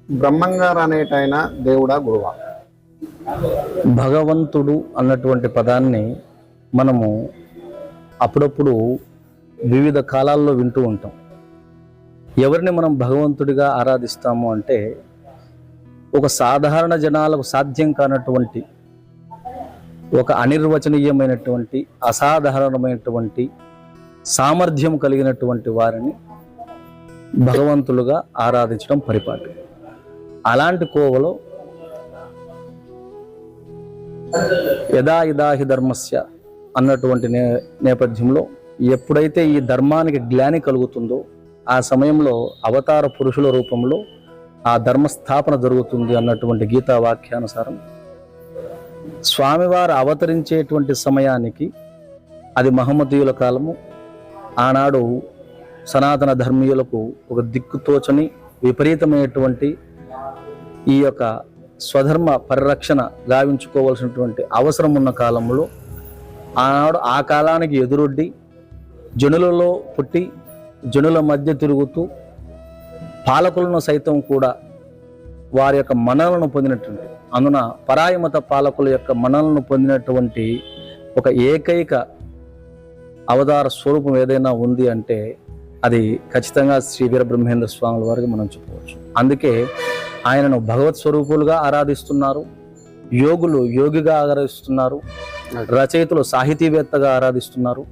బ్రహ్మంగారు అనేటైన దేవుడా గురువా? భగవంతుడు అన్నటువంటి పదాన్ని మనము అప్పుడప్పుడు వివిధ కాలాల్లో వింటూ ఉంటాం. ఎవరిని మనం భగవంతుడిగా ఆరాధిస్తాము అంటే, ఒక సాధారణ జనాలకు సాధ్యం కానటువంటి, ఒక అనిర్వచనీయమైనటువంటి, అసాధారణమైనటువంటి సామర్థ్యం కలిగినటువంటి వారిని భగవంతులుగా ఆరాధించడం పరిపాటి. అలాంటి కోవలో యదా ఇదాహి ధర్మస్య అన్నటువంటి నేపథ్యంలో ఎప్పుడైతే ఈ ధర్మానికి గ్లాని కలుగుతుందో ఆ సమయంలో అవతార పురుషుల రూపంలో ఆ ధర్మస్థాపన జరుగుతుంది అన్నటువంటి గీతా వాక్యానుసారం స్వామివారు అవతరించేటువంటి సమయానికి అది మహమ్మదీయుల కాలము. ఆనాడు సనాతన ధర్మీయులకు ఒక దిక్కుతోచని విపరీతమైనటువంటి ఈ యొక్క స్వధర్మ పరిరక్షణ గావించుకోవాల్సినటువంటి అవసరం ఉన్న కాలంలో ఆనాడు ఆ కాలానికి ఎదురొడ్డి జనులలో పుట్టి జనుల మధ్య తిరుగుతూ పాలకులను సైతం కూడా వారి యొక్క మన్ననలను పొందినటువంటి, అందున పరాయి మత పాలకుల యొక్క మన్ననలను పొందినటువంటి ఒక ఏకైక అవతార స్వరూపం ఏదైనా ఉంది అంటే అది ఖచ్చితంగా శ్రీ వీరబ్రహ్మేంద్ర స్వాముల వారికి మనం చెప్పవచ్చు. అందుకే ఆయనను భగవత్ స్వరూపులుగా ఆరాధిస్తున్నారు, యోగులు యోగిగా ఆరాధిస్తున్నారు, రచయితలు సాహితీవేత్తగా ఆరాధిస్తున్నారు,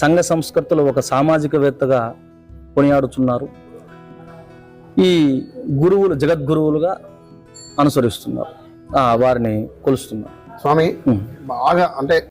సంఘ సంస్కృతులు ఒక సామాజికవేత్తగా కొనియాడుతున్నారు, ఈ గురువులు జగద్గురువులుగా అనుసరిస్తున్నారు, వారిని కొలుస్తున్నారు. స్వామి బాగా అంటే